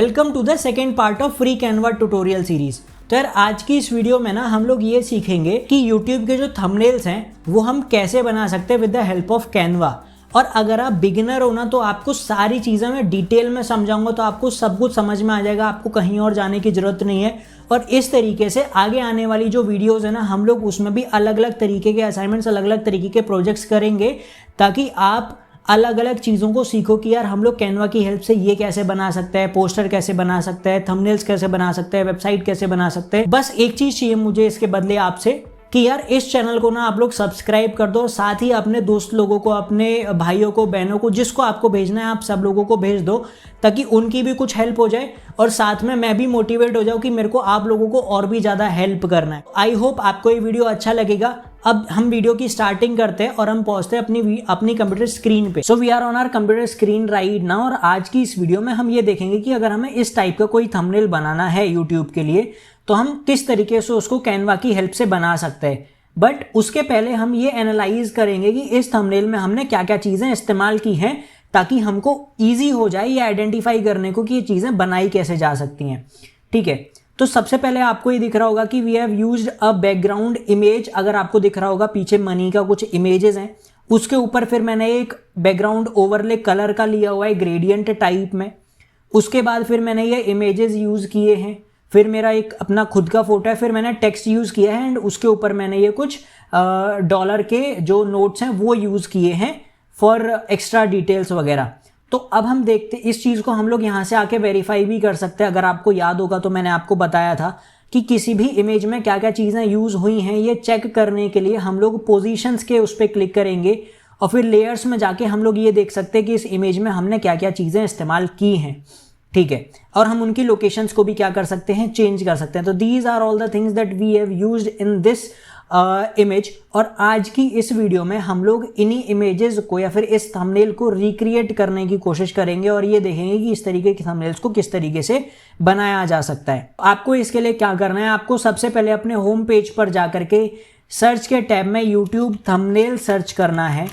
Welcome to the second part of free Canva tutorial series. तो यार आज की इस वीडियो में ना हम लोग ये सीखेंगे कि YouTube के जो थंबनेल्स हैं वो हम कैसे बना सकते हैं with the help of Canva. और अगर आप बिगिनर हो ना तो आपको सारी चीज़ें मैं डिटेल में समझाऊंगा, तो आपको सब कुछ समझ में आ जाएगा, आपको कहीं और जाने की ज़रूरत नहीं है। और इस तरीके से आगे आने वाली जो वीडियोज़ है ना हम लोग उसमें भी अलग अलग तरीके के असाइनमेंट्स, अलग अलग तरीके के प्रोजेक्ट्स करेंगे, ताकि आप अलग अलग चीज़ों को सीखो कि यार हम लोग कैनवा की हेल्प से ये कैसे बना सकते हैं, पोस्टर कैसे बना सकते हैं, थंबनेल्स कैसे बना सकते हैं, वेबसाइट कैसे बना सकते हैं। बस एक चीज़ चाहिए मुझे इसके बदले आपसे कि यार इस चैनल को ना आप लोग सब्सक्राइब कर दो, और साथ ही अपने दोस्त लोगों को, अपने भाइयों को, बहनों को, जिसको आपको भेजना है आप सब लोगों को भेज दो, ताकि उनकी भी कुछ हेल्प हो जाए और साथ में मैं भी मोटिवेट हो जाऊँ कि मेरे को आप लोगों को और भी ज़्यादा हेल्प करना है। आई होप आपको ये वीडियो अच्छा लगेगा। अब हम वीडियो की स्टार्टिंग करते हैं और हम पहुंचते हैं अपनी कंप्यूटर स्क्रीन पे। So we are on our computer screen right now. और आज की इस वीडियो में हम ये देखेंगे कि अगर हमें इस टाइप का कोई थंबनेल बनाना है यूट्यूब के लिए तो हम किस तरीके से उसको कैनवा की हेल्प से बना सकते हैं। बट उसके पहले हम ये एनालाइज करेंगे कि इस थंबनेल में हमने क्या क्या चीज़ें इस्तेमाल की हैं, ताकि हमको ईजी हो जाए ये आइडेंटिफाई करने को कि ये चीज़ें बनाई कैसे जा सकती हैं। ठीक है, तो सबसे पहले आपको ये दिख रहा होगा कि we have used a background image. अगर आपको दिख रहा होगा पीछे मनी का कुछ इमेजेस हैं, उसके ऊपर फिर मैंने एक बैकग्राउंड ओवरले कलर का लिया हुआ है ग्रेडियंट टाइप में। उसके बाद फिर मैंने ये इमेजेस यूज़ किए हैं, फिर मेरा एक अपना खुद का फोटो है, फिर मैंने टेक्स्ट यूज़ किया है एंड उसके ऊपर मैंने ये कुछ डॉलर के जो नोट्स हैं वो यूज़ किए हैं फॉर एक्स्ट्रा डिटेल्स वगैरह। तो अब हम देखते इस चीज़ को हम लोग यहाँ से आके वेरीफाई भी कर सकते हैं। अगर आपको याद होगा तो मैंने आपको बताया था कि किसी भी इमेज में क्या क्या चीज़ें यूज़ हुई हैं, ये चेक करने के लिए हम लोग पोजीशंस के उस पर क्लिक करेंगे और फिर लेयर्स में जाके हम लोग ये देख सकते हैं कि इस इमेज में हमने क्या क्या चीज़ें इस्तेमाल की हैं। ठीक है, और हम उनकी लोकेशंस को भी क्या कर सकते हैं, चेंज कर सकते हैं। तो these are all the things that we have used in this image. और आज की इस वीडियो में हम लोग इन्हीं इमेजेस को या फिर इस थंबनेल को रिक्रिएट करने की कोशिश करेंगे और ये देखेंगे कि इस तरीके के थंबनेल्स को किस तरीके से बनाया जा सकता है। आपको इसके लिए क्या करना है, आपको सबसे पहले अपने होम पेज पर जाकर के सर्च के टैब में यूट्यूब थंबनेल सर्च करना है।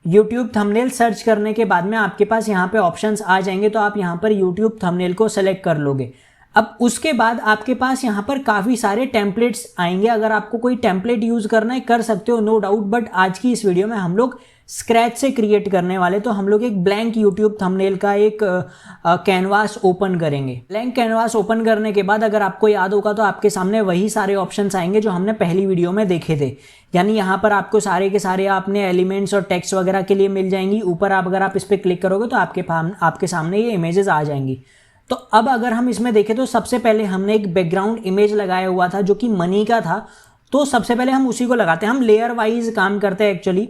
YouTube थंबनेल सर्च करने के बाद में आपके पास यहाँ पे ऑप्शंस आ जाएंगे, तो आप यहाँ पर YouTube थंबनेल को सेलेक्ट कर लोगे। अब उसके बाद आपके पास यहाँ पर काफ़ी सारे टेम्पलेट्स आएंगे। अगर आपको कोई टेम्पलेट यूज़ करना है कर सकते हो, नो डाउट। बट आज की इस वीडियो में हम लोग स्क्रैच से क्रिएट करने वाले, तो हम लोग एक ब्लैंक यूट्यूब थंबनेल का एक कैनवास ओपन करेंगे। ब्लैंक कैनवास ओपन करने के बाद अगर आपको याद होगा तो आपके सामने वही सारे ऑप्शंस आएंगे जो हमने पहली वीडियो में देखे थे। यानी यहाँ पर आपको सारे के सारे आपने एलिमेंट्स और टेक्स्ट वगैरह के लिए मिल जाएंगी। ऊपर अगर आप इस पर क्लिक करोगे तो आपके सामने ये इमेजेस आ जाएंगी। तो अब अगर हम इसमें देखें तो सबसे पहले हमने एक बैकग्राउंड इमेज लगाया हुआ था जो कि मनी का था, तो सबसे पहले हम उसी को लगाते हैं। हम लेयर वाइज काम करते हैं एक्चुअली।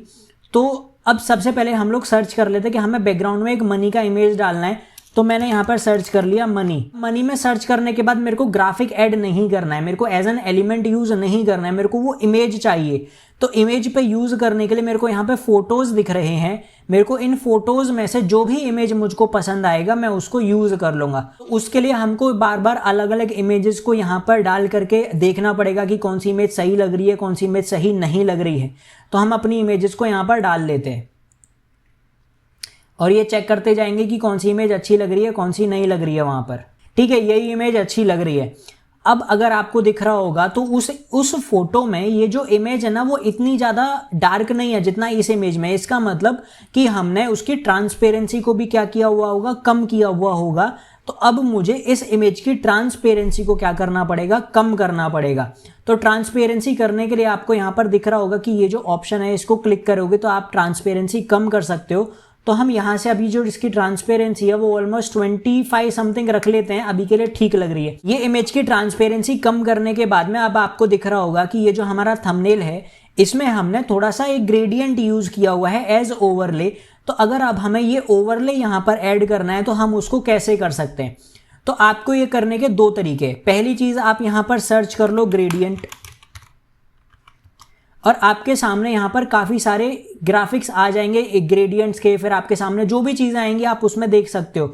तो अब सबसे पहले हम लोग सर्च कर लेते हैं कि हमें बैकग्राउंड में एक मनी का इमेज डालना है। तो मैंने यहाँ पर सर्च कर लिया मनी में सर्च करने के बाद मेरे को ग्राफिक ऐड नहीं करना है, मेरे को एज एन एलिमेंट यूज नहीं करना है, मेरे को वो इमेज चाहिए। तो इमेज पे यूज करने के लिए मेरे को यहाँ पे फोटोज दिख रहे हैं, मेरे को इन फोटोज में से जो भी इमेज मुझको पसंद आएगा मैं उसको यूज कर लूंगा। तो उसके लिए हमको बार बार अलग अलग इमेजेस को यहाँ पर डाल करके देखना पड़ेगा कि कौन सी इमेज सही लग रही है, कौन सी इमेज सही नहीं लग रही है। तो हम अपनी इमेजेस को यहाँ पर डाल लेते हैं और ये चेक करते जाएंगे कि कौन सी इमेज अच्छी लग रही है, कौन सी नहीं लग रही है वहाँ पर। ठीक है, यही इमेज अच्छी लग रही है। अब अगर आपको दिख रहा होगा तो उस फोटो में ये जो इमेज है ना वो इतनी ज़्यादा डार्क नहीं है जितना इस इमेज में। इसका मतलब कि हमने उसकी ट्रांसपेरेंसी को भी क्या किया हुआ होगा, कम किया हुआ होगा। तो अब मुझे इस इमेज की ट्रांसपेरेंसी को क्या करना पड़ेगा, कम करना पड़ेगा। तो ट्रांसपेरेंसी करने के लिए आपको यहाँ पर दिख रहा होगा कि ये जो ऑप्शन है इसको क्लिक करोगे तो आप ट्रांसपेरेंसी कम कर सकते हो। तो हम यहाँ से अभी जो इसकी ट्रांसपेरेंसी है वो ऑलमोस्ट 25 समथिंग रख लेते हैं, अभी के लिए ठीक लग रही है। ये इमेज की ट्रांसपेरेंसी कम करने के बाद में अब आपको दिख रहा होगा कि ये जो हमारा थंबनेल है इसमें हमने थोड़ा सा एक ग्रेडियंट यूज किया हुआ है एज ओवरले। तो अगर अब हमें ये ओवरले यहाँ पर ऐड करना है तो हम उसको कैसे कर सकते हैं। तो आपको ये करने के दो तरीके। पहली चीज आप यहाँ पर सर्च कर लो ग्रेडियंट, और आपके सामने यहाँ पर काफ़ी सारे ग्राफिक्स आ जाएंगे एक ग्रेडियंट्स के। फिर आपके सामने जो भी चीज़ें आएंगी आप उसमें देख सकते हो।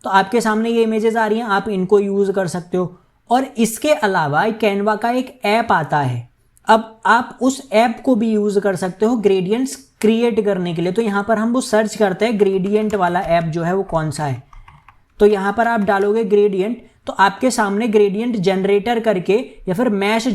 तो आपके सामने ये इमेजेस आ रही हैं, आप इनको यूज़ कर सकते हो। और इसके अलावा कैनवा का एक ऐप आता है, अब आप उस ऐप को भी यूज़ कर सकते हो ग्रेडियंट्स क्रिएट करने के लिए। तो यहाँ पर हम वो सर्च करते हैं ग्रेडियंट वाला ऐप जो है वो कौन सा है। तो यहाँ पर आप डालोगे ग्रेडियंट, तो आपके सामने ग्रेडियंट जनरेटर करके या फिर मैश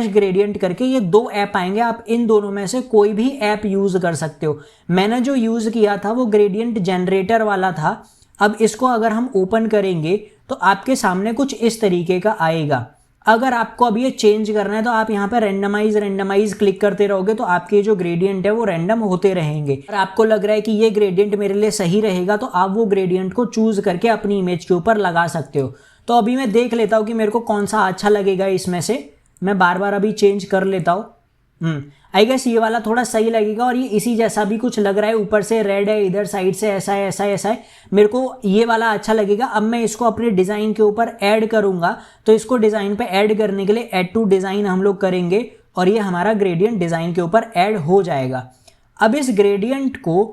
ग्रेडियंट करके ये दो ऐप आएंगे। आप इन दोनों में से कोई भी ऐप यूज कर सकते हो। मैंने जो यूज किया था वो ग्रेडियंट जनरेटर वाला था। अब इसको अगर हम ओपन करेंगे तो आपके सामने कुछ इस तरीके का आएगा। अगर आपको अब ये चेंज करना है तो आप यहाँ पे रेंडमाइज क्लिक करते रहोगे तो आपके जो ग्रेडियंट है वो रैंडम होते रहेंगे। और आपको लग रहा है कि ये ग्रेडियंट मेरे लिए सही रहेगा तो आप वो ग्रेडियंट को चूज करके अपनी इमेज के ऊपर लगा सकते हो। तो अभी मैं देख लेता हूँ कि मेरे को कौन सा अच्छा लगेगा इसमें से। मैं बार बार अभी चेंज कर लेता हूँ। आई गेस ये वाला थोड़ा सही लगेगा और ये इसी जैसा भी कुछ लग रहा है। ऊपर से रेड है, इधर साइड से ऐसा है, ऐसा है, ऐसा है। मेरे को ये वाला अच्छा लगेगा। अब मैं इसको अपने डिज़ाइन के ऊपर ऐड करूंगा। तो इसको डिज़ाइन पे ऐड करने के लिए ऐड टू डिज़ाइन हम लोग करेंगे और ये हमारा ग्रेडियंट डिज़ाइन के ऊपर ऐड हो जाएगा। अब इस ग्रेडियंट को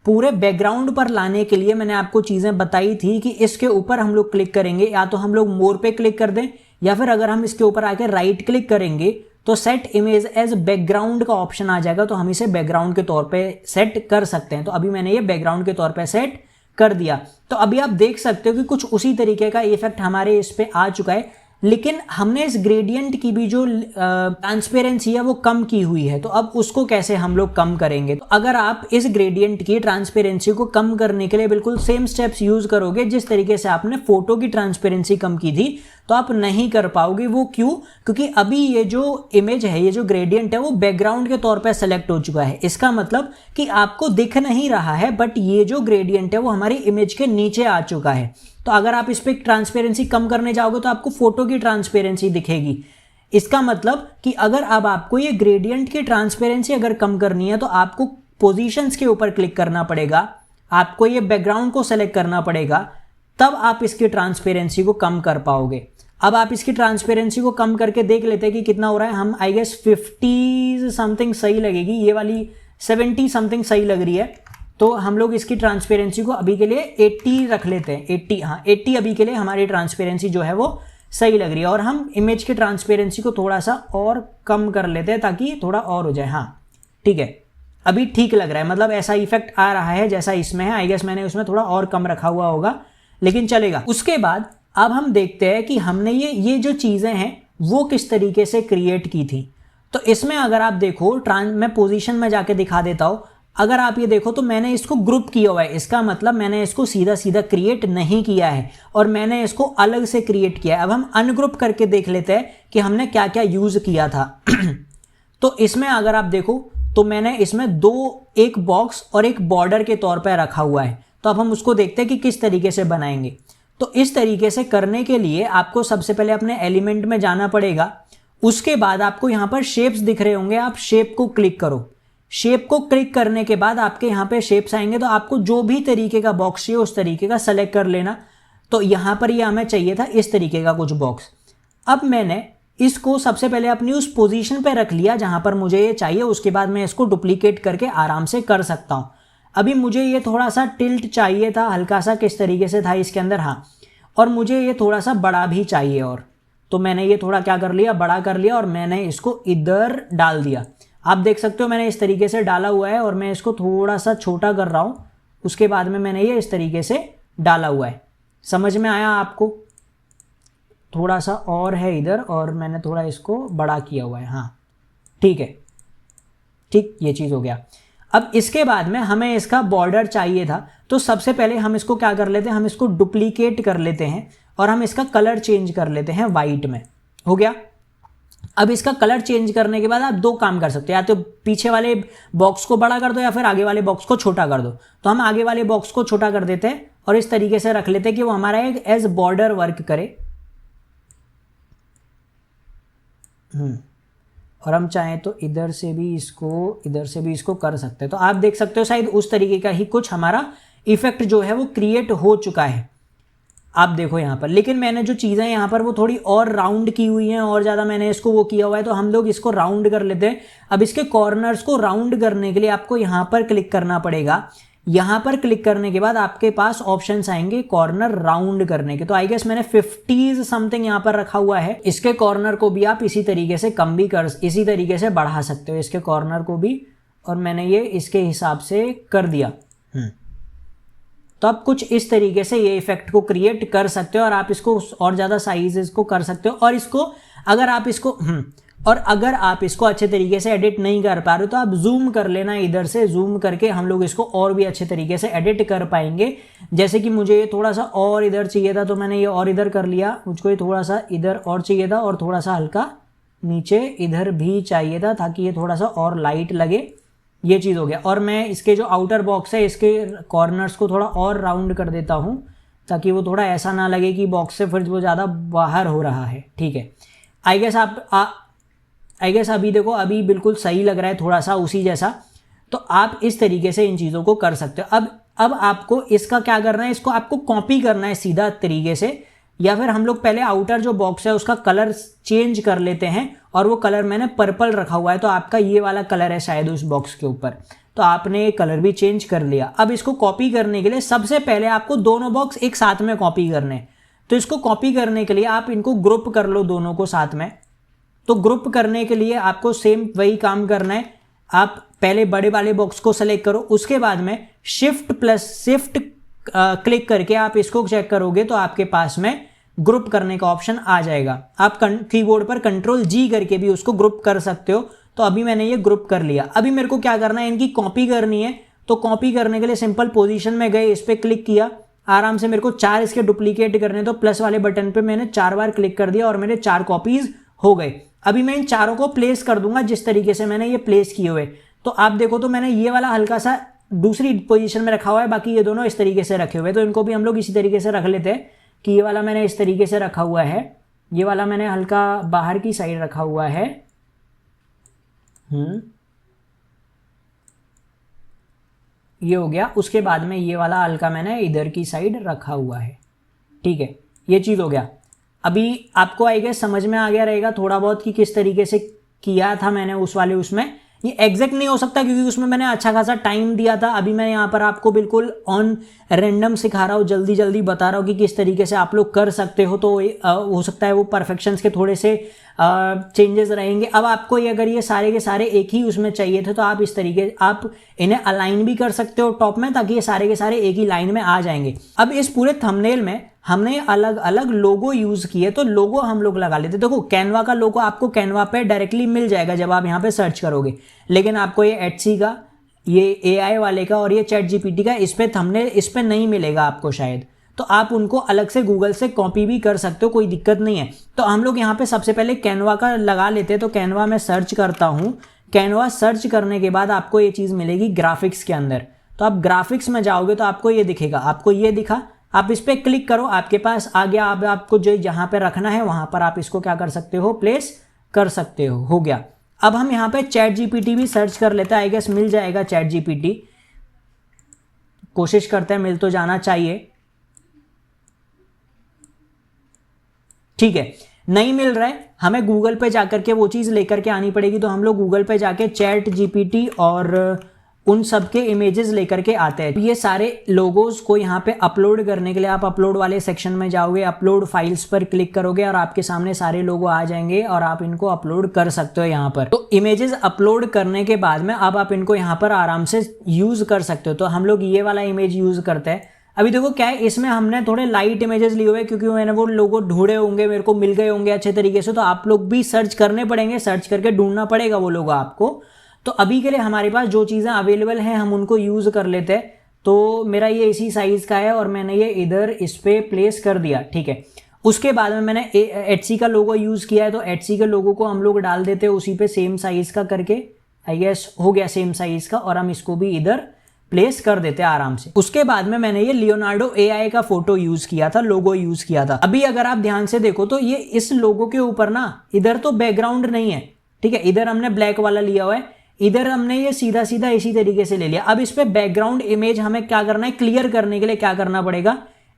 पूरे बैकग्राउंड पर लाने के लिए मैंने आपको चीज़ें बताई थी कि इसके ऊपर हम लोग क्लिक करेंगे, या तो हम लोग मोर पे क्लिक कर दें या फिर अगर हम इसके ऊपर आके राइट क्लिक करेंगे तो सेट इमेज एज बैकग्राउंड का ऑप्शन आ जाएगा। तो हम इसे बैकग्राउंड के तौर पे सेट कर सकते हैं। तो अभी मैंने ये बैकग्राउंड के तौर पे सेट कर दिया। तो अभी आप देख सकते हो कि कुछ उसी तरीके का इफेक्ट हमारे इस पे आ चुका है, लेकिन हमने इस ग्रेडियंट की भी जो ट्रांसपेरेंसी है वो कम की हुई है। तो अब उसको कैसे हम लोग कम करेंगे? तो अगर आप इस ग्रेडियंट की ट्रांसपेरेंसी को कम करने के लिए बिल्कुल सेम स्टेप्स यूज करोगे जिस तरीके से आपने फोटो की ट्रांसपेरेंसी कम की थी, तो आप नहीं कर पाओगे। वो क्यों? क्योंकि अभी ये जो इमेज है, ये जो ग्रेडियंट है वो बैकग्राउंड के तौर पर सेलेक्ट हो चुका है। इसका मतलब कि आपको दिख नहीं रहा है, बट ये जो ग्रेडियंट है वो हमारी इमेज के नीचे आ चुका है। तो अगर आप इस पर ट्रांसपेरेंसी कम करने जाओगे तो आपको फोटो की ट्रांसपेरेंसी दिखेगी। इसका मतलब कि अगर अब आपको ये ग्रेडियंट की ट्रांसपेरेंसी अगर कम करनी है तो आपको पोजीशंस के ऊपर क्लिक करना पड़ेगा, आपको ये बैकग्राउंड को सेलेक्ट करना पड़ेगा, तब आप इसकी ट्रांसपेरेंसी को कम कर पाओगे। अब आप इसकी ट्रांसपेरेंसी को कम करके देख लेते हैं कि कितना हो रहा है। हम आई गेस 50 समथिंग सही लगेगी, ये वाली 70 समथिंग सही लग रही है। तो हम लोग इसकी ट्रांसपेरेंसी को अभी के लिए 80 रख लेते हैं। 80, हाँ 80 अभी के लिए हमारी ट्रांसपेरेंसी जो है वो सही लग रही है। और हम इमेज की ट्रांसपेरेंसी को थोड़ा सा और कम कर लेते हैं ताकि थोड़ा और हो जाए। हाँ ठीक है, अभी ठीक लग रहा है, मतलब ऐसा इफेक्ट आ रहा है जैसा इसमें है। आई गेस मैंने उसमें थोड़ा और कम रखा हुआ होगा, लेकिन चलेगा। उसके बाद अब हम देखते हैं कि हमने ये जो चीज़ें हैं वो किस तरीके से क्रिएट की थी। तो इसमें अगर आप देखो, मैं पोजीशन में जाके दिखा देता हूँ। अगर आप ये देखो तो मैंने इसको ग्रुप किया हुआ है। इसका मतलब मैंने इसको सीधा सीधा क्रिएट नहीं किया है और मैंने इसको अलग से क्रिएट किया है। अब हम अनग्रुप करके देख लेते हैं कि हमने क्या क्या यूज़ किया था। तो इसमें अगर आप देखो तो मैंने इसमें एक बॉक्स और एक बॉर्डर के तौर पर रखा हुआ है। तो अब हम उसको देखते हैं कि किस तरीके से बनाएंगे। तो इस तरीके से करने के लिए आपको सबसे पहले अपने एलिमेंट में जाना पड़ेगा। उसके बाद आपको यहाँ पर शेप्स दिख रहे होंगे, आप शेप को क्लिक करो। शेप को क्लिक करने के बाद आपके यहाँ पे शेप्स आएंगे, तो आपको जो भी तरीके का बॉक्स चाहिए उस तरीके का सेलेक्ट कर लेना। तो यहाँ पर ये हमें चाहिए था इस तरीके का कुछ बॉक्स। अब मैंने इसको सबसे पहले अपनी उस पोजीशन पे रख लिया जहाँ पर मुझे ये चाहिए। उसके बाद मैं इसको डुप्लीकेट करके आराम से कर सकता हूँ। अभी मुझे ये थोड़ा सा टिल्ट चाहिए था, हल्का सा किस तरीके से था इसके अंदर, हाँ। और मुझे ये थोड़ा सा बड़ा भी चाहिए, और तो मैंने ये थोड़ा क्या कर लिया, बड़ा कर लिया और मैंने इसको इधर डाल दिया। आप देख सकते हो मैंने इस तरीके से डाला हुआ है और मैं इसको थोड़ा सा छोटा कर रहा हूँ। उसके बाद में मैंने ये इस तरीके से डाला हुआ है। समझ में आया आपको? थोड़ा सा और है इधर और मैंने थोड़ा इसको बड़ा किया हुआ है। हाँ ठीक है, ठीक, ये चीज़ हो गया। अब इसके बाद में हमें इसका बॉर्डर चाहिए था, तो सबसे पहले हम इसको क्या कर लेते हैं, हम इसको डुप्लीकेट कर लेते हैं और हम इसका कलर चेंज कर लेते हैं वाइट में। हो गया। अब इसका कलर चेंज करने के बाद आप दो काम कर सकते हो, या तो पीछे वाले बॉक्स को बड़ा कर दो या फिर आगे वाले बॉक्स को छोटा कर दो। तो हम आगे वाले बॉक्स को छोटा कर देते हैं और इस तरीके से रख लेते हैं कि वो हमारा एक एज बॉर्डर वर्क करे। और हम चाहें तो इधर से भी इसको कर सकते हैं। तो आप देख सकते हो शायद उस तरीके का ही कुछ हमारा इफेक्ट जो है वो क्रिएट हो चुका है। आप देखो यहाँ पर, लेकिन मैंने जो चीज़ें यहाँ पर वो थोड़ी और राउंड की हुई हैं और ज़्यादा मैंने इसको वो किया हुआ है, तो हम लोग इसको राउंड कर लेते हैं। अब इसके कॉर्नर्स को राउंड करने के लिए आपको यहाँ पर क्लिक करना पड़ेगा। यहाँ पर क्लिक करने के बाद आपके पास ऑप्शंस आएंगे कॉर्नर राउंड करने के। तो आई गेस मैंने 50 समथिंग यहाँ पर रखा हुआ है। इसके कॉर्नर को भी आप इसी तरीके से कम भी इसी तरीके से बढ़ा सकते हो, इसके कॉर्नर को भी और मैंने ये इसके हिसाब से कर दिया। तो आप कुछ इस तरीके से ये इफेक्ट को क्रिएट कर सकते हो और आप इसको और ज़्यादा साइजेस को कर सकते हो। और इसको अगर आप इसको अच्छे तरीके से एडिट नहीं कर पा रहे हो तो आप जूम कर लेना, इधर से जूम करके हम लोग इसको और भी अच्छे तरीके से एडिट कर पाएंगे। जैसे कि मुझे ये थोड़ा सा और इधर चाहिए था तो मैंने ये और इधर कर लिया, मुझको ये थोड़ा सा इधर और चाहिए था और थोड़ा सा हल्का नीचे इधर भी चाहिए था ताकि ये थोड़ा सा और लाइट लगे। ये चीज़ हो गया। और मैं इसके जो आउटर बॉक्स है इसके कॉर्नर्स को थोड़ा और राउंड कर देता हूँ ताकि वो थोड़ा ऐसा ना लगे कि बॉक्स से फिर वो ज़्यादा बाहर हो रहा है। ठीक है, आई गेस अभी देखो अभी बिल्कुल सही लग रहा है, थोड़ा सा उसी जैसा। तो आप इस तरीके से इन चीज़ों को कर सकते हो। अब आपको इसका क्या करना है, इसको आपको कॉपी करना है सीधा तरीके से, या फिर हम लोग पहले आउटर जो बॉक्स है उसका कलर चेंज कर लेते हैं। और वो कलर मैंने पर्पल रखा हुआ है तो आपका ये वाला कलर है शायद उस बॉक्स के ऊपर, तो आपने ये कलर भी चेंज कर लिया। अब इसको कॉपी करने के लिए सबसे पहले आपको दोनों बॉक्स एक साथ में कॉपी करने। तो इसको कॉपी करने के लिए आप इनको ग्रुप कर लो दोनों को साथ में। तो ग्रुप करने के लिए आपको सेम वही काम करना है। आप पहले बड़े वाले बॉक्स को सेलेक्ट करो, उसके बाद में शिफ्ट क्लिक करके आप इसको चेक करोगे तो आपके पास में ग्रुप करने का ऑप्शन आ जाएगा। आप कीबोर्ड पर कंट्रोल जी करके भी उसको ग्रुप कर सकते हो। तो अभी मैंने ये ग्रुप कर लिया। अभी मेरे को क्या करना है, इनकी कॉपी करनी है। तो कॉपी करने के लिए सिंपल पोजीशन में गए, इस पर क्लिक किया, आराम से मेरे को 4 इसके डुप्लीकेट करने, तो प्लस वाले बटन पे मैंने 4 बार क्लिक कर दिया और मेरे 4 कॉपीज हो गए। अभी मैं इन चारों को प्लेस कर दूंगा जिस तरीके से मैंने ये प्लेस किए हुए। तो आप देखो तो मैंने ये वाला हल्का सा दूसरी पोजीशन में रखा हुआ है, बाकी ये दोनों इस तरीके से रखे हुए। तो इनको भी हम लोग इसी तरीके से रख लेते हैं कि ये वाला मैंने इस तरीके से रखा हुआ है, ये वाला मैंने हल्का बाहर की साइड रखा हुआ है। ये हो गया। उसके बाद में ये वाला हल्का मैंने इधर की साइड रखा हुआ है। ठीक है, ये चीज़ हो गया। अभी आपको आई गेस समझ में आ गया रहेगा थोड़ा बहुत कि किस तरीके से किया था मैंने उस वाले उसमें। ये एग्जैक्ट नहीं हो सकता क्योंकि उसमें मैंने अच्छा खासा टाइम दिया था। अभी मैं यहाँ पर आपको बिल्कुल ऑन रैंडम सिखा रहा हूँ, जल्दी जल्दी बता रहा हूँ कि किस तरीके से आप लोग कर सकते हो। तो हो सकता है वो परफेक्शंस के थोड़े से चेंजेस रहेंगे। अब आपको ये अगर ये सारे के सारे एक ही उसमें चाहिए थे तो आप इस तरीके आप इन्हें अलाइन भी कर सकते हो टॉप में, ताकि ये सारे के सारे एक ही लाइन में आ जाएंगे। अब इस पूरे थंबनेल में हमने अलग अलग लोगो यूज किए, तो लोगो हम लोग लगा लेते। देखो कैनवा का लोगो आपको कैनवा पे डायरेक्टली मिल जाएगा जब आप यहाँ पे सर्च करोगे, लेकिन आपको ये एटसी का, ये AI वाले का और ये ChatGPT का इस पे थंबनेल इस पे नहीं मिलेगा आपको शायद। तो आप उनको अलग से गूगल से कॉपी भी कर सकते हो, कोई दिक्कत नहीं है। तो हम लोग यहाँ पे सबसे पहले कैनवा का लगा लेते हैं। तो कैनवा में सर्च करता हूँ। कैनवा सर्च करने के बाद आपको ये चीज़ मिलेगी ग्राफिक्स के अंदर। तो आप ग्राफिक्स में जाओगे तो आपको ये दिखेगा, आपको ये दिखा, आप इस पर क्लिक करो, आपके पास आ गया। अब आपको जो जहाँ पे रखना है वहाँ पर आप इसको क्या कर सकते हो, प्लेस कर सकते हो गया। अब हम यहाँ पे ChatGPT भी सर्च कर लेते हैं। आई गेस मिल जाएगा ChatGPT, कोशिश करते हैं, मिल तो जाना चाहिए। ठीक है, नहीं मिल रहा है, हमें गूगल पे जाकर के वो चीज़ लेकर के आनी पड़ेगी। तो हम लोग गूगल पे जाके ChatGPT और उन सब के इमेजेस लेकर के आते हैं। ये सारे लोगोस को यहाँ पे अपलोड करने के लिए आप अपलोड वाले सेक्शन में जाओगे, अपलोड फाइल्स पर क्लिक करोगे और आपके सामने सारे लोगो आ जाएंगे और आप इनको अपलोड कर सकते हो यहाँ पर। तो इमेजेस अपलोड करने के बाद में अब आप इनको यहाँ पर आराम से यूज कर सकते हो। तो हम लोग ये वाला इमेज यूज करते हैं। अभी देखो क्या है, इसमें हमने थोड़े लाइट इमेजेस लिए हुए क्योंकि मैंने वो लोगो ढूंढे होंगे, मेरे को मिल गए होंगे अच्छे तरीके से। तो आप लोग भी सर्च करने पड़ेंगे, सर्च करके ढूंढना पड़ेगा वो लोगो आपको। तो अभी के लिए हमारे पास जो चीज़ें अवेलेबल हैं हम उनको यूज़ कर लेते हैं। तो मेरा ये इसी साइज़ का है और मैंने ये इधर इस पर प्लेस कर दिया। ठीक है, उसके बाद में मैंने एटसी का लोगो यूज़ किया है। तो एटसी के लोगो को हम लोग डाल देते हैं उसी पे सेम साइज़ का करके। आई गेस हो गया सेम साइज़ का, और हम इसको भी इधर प्लेस कर देते हैं आराम से। उसके बाद में मैंने ये लियोनार्डो AI का फोटो यूज किया था, लोगो यूज किया था। अभी अगर आप ध्यान से देखो तो ये इस लोगो के ऊपर ना इधर तो बैकग्राउंड नहीं है। ठीक है, इधर हमने ब्लैक वाला लिया हुआ है, इधर हमने ये सीधा सीधा इसी तरीके से ले लिया। अब इस पे बैकग्राउंड इमेज हमें क्या करना है, क्लियर करने के लिए क्या करना पड़ेगा,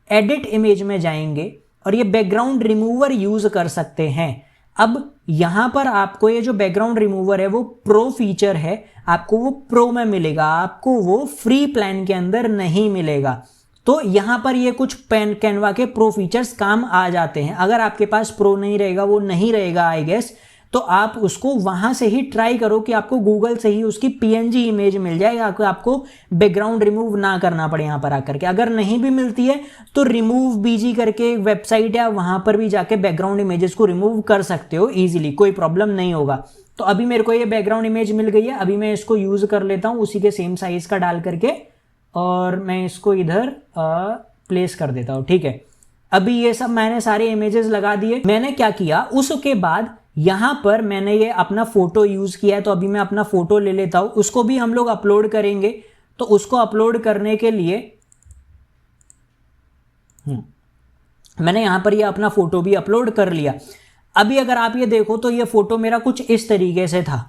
एडिट इमेज में जाएंगे और ये बैकग्राउंड रिमूवर यूज कर सकते हैं। अब यहां पर आपको ये जो बैकग्राउंड रिमूवर है वो प्रो फीचर है, आपको वो प्रो में मिलेगा, आपको वो फ्री प्लान के अंदर नहीं मिलेगा। तो यहां पर ये कुछ कैनवा के प्रो फीचर्स काम आ जाते हैं। अगर आपके पास प्रो नहीं रहेगा, वो नहीं रहेगा आई गेस, तो आप उसको वहां से ही ट्राई करो कि आपको गूगल से ही उसकी पीएनजी इमेज मिल जाए, आपको बैकग्राउंड रिमूव ना करना पड़े यहाँ पर आकर के। अगर नहीं भी मिलती है तो रिमूव बीजी करके वेबसाइट है, वहां पर भी जाके बैकग्राउंड इमेजेस को रिमूव कर सकते हो इजीली, कोई प्रॉब्लम नहीं होगा। तो अभी मेरे को ये बैकग्राउंड इमेज मिल गई है, अभी मैं इसको यूज कर लेता हूँ उसी के सेम साइज का डाल करके, और मैं इसको इधर प्लेस कर देता हूँ। ठीक है, अभी ये सब मैंने सारे इमेजेस लगा दिए। मैंने क्या किया, उसके बाद यहां पर मैंने ये अपना फोटो यूज किया है, तो अभी मैं अपना फोटो ले लेता हूं, उसको भी हम लोग अपलोड करेंगे। तो उसको अपलोड करने के लिए मैंने यहां पर ये अपना फोटो भी अपलोड कर लिया। अभी अगर आप ये देखो तो ये फोटो मेरा कुछ इस तरीके से था।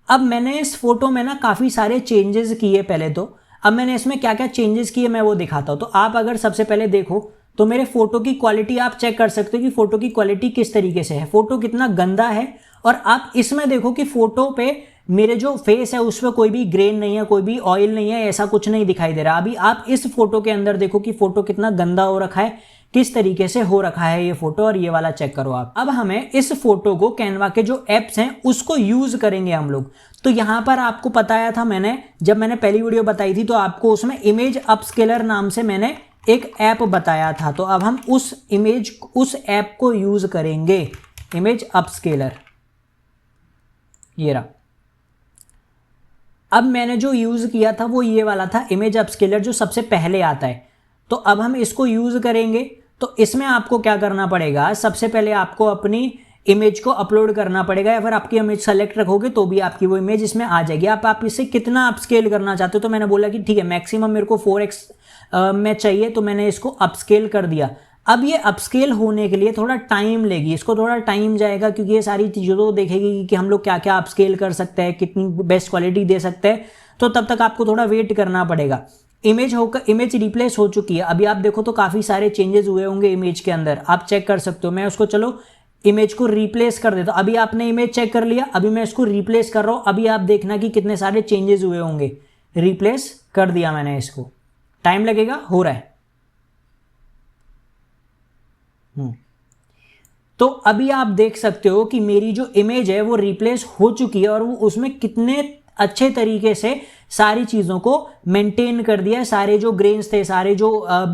अब मैंने इस फोटो में ना काफी सारे चेंजेस किए पहले तो। अब मैंने इसमें क्या क्या चेंजेस किए मैं वो दिखाता हूं। तो आप अगर सबसे पहले देखो तो मेरे फोटो की क्वालिटी आप चेक कर सकते हो कि फोटो की क्वालिटी किस तरीके से है, फोटो कितना गंदा है। और आप इसमें देखो कि फोटो पे मेरे जो फेस है उस पर कोई भी ग्रेन नहीं है, कोई भी ऑयल नहीं है, ऐसा कुछ नहीं दिखाई दे रहा। अभी आप इस फोटो के अंदर देखो कि फोटो कितना गंदा हो रखा है, किस तरीके से हो रखा है ये फोटो, और ये वाला चेक करो आप। अब हमें इस फोटो को कैनवा के जो एप्स हैं उसको यूज करेंगे हम लोग। तो यहां पर आपको बताया था मैंने, जब मैंने पहली वीडियो बताई थी तो आपको उसमें इमेज अपस्केलर नाम से मैंने एक ऐप बताया था। तो अब हम उस ऐप को यूज करेंगे, इमेज अपस्केलर, ये रहा। अब मैंने जो यूज किया था वो ये वाला था, इमेज अपस्केलर, जो सबसे पहले आता है। तो अब हम इसको यूज करेंगे। तो इसमें आपको क्या करना पड़ेगा, सबसे पहले आपको अपनी इमेज को अपलोड करना पड़ेगा, या फिर आपकी इमेज सेलेक्ट रखोगे तो भी आपकी वो इमेज इसमें आ जाएगी। आप इसे कितना अपस्केल करना चाहते हो, तो मैंने बोला कि ठीक है मैक्सिमम मेरे को 4x में चाहिए, तो मैंने इसको अपस्केल कर दिया। अब ये अपस्केल होने के लिए थोड़ा टाइम लेगी, इसको थोड़ा टाइम जाएगा, क्योंकि ये सारी चीज़ों को देखेगी कि हम लोग क्या क्या अपस्केल कर सकते हैं, कितनी बेस्ट क्वालिटी दे सकते हैं। तो तब तक आपको थोड़ा वेट करना पड़ेगा। इमेज रिप्लेस हो चुकी है। अभी आप देखो तो काफ़ी सारे चेंजेस हुए होंगे इमेज के अंदर, आप चेक कर सकते हो। मैं उसको चलो इमेज को रिप्लेस कर देता हूं। अभी आपने इमेज चेक कर लिया, अभी मैं इसको रिप्लेस कर रहा हूं। अभी आप देखना कि कितने सारे चेंजेस हुए होंगे। रिप्लेस कर दिया मैंने इसको, टाइम लगेगा, हो रहा है। तो अभी आप देख सकते हो कि मेरी जो इमेज है वो रिप्लेस हो चुकी है, और वो उसमें कितने अच्छे तरीके से सारी चीज़ों को मेंटेन कर दिया। सारे जो ग्रेन्स थे, सारे जो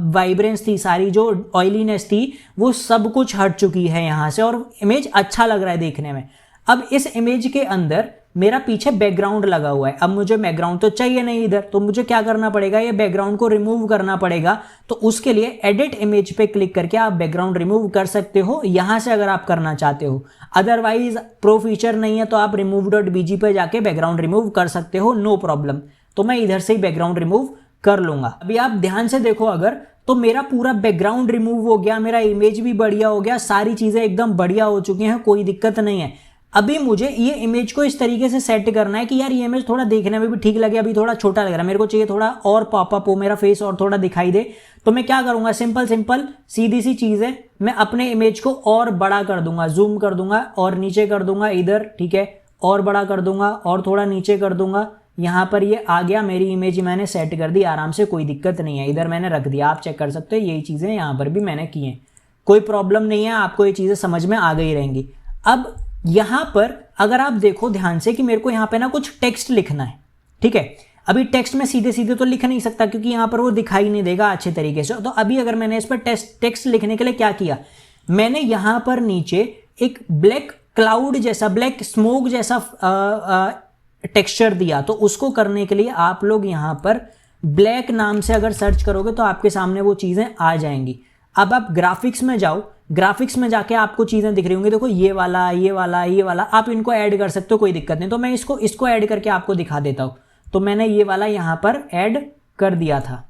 वाइब्रेंस थी, सारी जो ऑयलीनेस थी, वो सब कुछ हट चुकी है यहाँ से, और इमेज अच्छा लग रहा है देखने में। अब इस इमेज के अंदर मेरा पीछे बैकग्राउंड लगा हुआ है। अब मुझे बैकग्राउंड तो चाहिए नहीं इधर, तो मुझे क्या करना पड़ेगा, ये बैकग्राउंड को रिमूव करना पड़ेगा। तो उसके लिए एडिट इमेज पे क्लिक करके आप बैकग्राउंड रिमूव कर सकते हो यहां से, अगर आप करना चाहते हो। अदरवाइज प्रो फीचर नहीं है तो आप remove.bg पे जाके बैकग्राउंड रिमूव कर सकते हो, नो प्रॉब्लम। तो मैं इधर से ही बैकग्राउंड रिमूव कर लूंगा। अभी आप ध्यान से देखो अगर, तो मेरा पूरा बैकग्राउंड रिमूव हो गया, मेरा इमेज भी बढ़िया हो गया, सारी चीजें एकदम बढ़िया हो चुकी हैं, कोई दिक्कत नहीं है। अभी मुझे ये इमेज को इस तरीके से सेट करना है कि यार ये इमेज थोड़ा देखने में भी ठीक लगे। अभी थोड़ा छोटा लग रहा है, मेरे को चाहिए थोड़ा और पॉपअप हो, मेरा फेस और थोड़ा दिखाई दे। तो मैं क्या करूंगा, सिंपल सीधी सी चीज है, मैं अपने इमेज को और बड़ा कर दूंगा, जूम कर दूंगा और नीचे कर दूंगा इधर, ठीक है, और बड़ा कर दूंगा और थोड़ा नीचे कर दूंगा। यहां पर ये आ गया, मेरी इमेज मैंने सेट कर दी आराम से, कोई दिक्कत नहीं है। इधर मैंने रख दिया, आप चेक कर सकते हो, यही चीजें यहां पर भी मैंने की हैं, कोई प्रॉब्लम नहीं है, आपको ये चीजें समझ में आ गई रहेंगी। अब यहां पर अगर आप देखो ध्यान से कि मेरे को यहां पे ना कुछ टेक्स्ट लिखना है, ठीक है। अभी टेक्स्ट में सीधे सीधे तो लिख नहीं सकता क्योंकि यहां पर वो दिखाई नहीं देगा अच्छे तरीके से। तो अभी अगर मैंने इस पर टेक्स्ट लिखने के लिए क्या किया, मैंने यहां पर नीचे एक ब्लैक क्लाउड जैसा, ब्लैक स्मोक जैसा टेक्सचर दिया। तो उसको करने के लिए आप लोग यहां पर ब्लैक नाम से अगर सर्च करोगे तो आपके सामने वो चीजें आ जाएंगी। अब आप ग्राफिक्स में जाओ, ग्राफिक्स में जाके आपको चीजें दिख रही होंगी, देखो ये वाला, ये वाला, ये वाला, आप इनको ऐड कर सकते हो, कोई दिक्कत नहीं। तो मैं इसको ऐड करके आपको दिखा देता हूं। तो मैंने ये वाला यहां पर ऐड कर दिया था,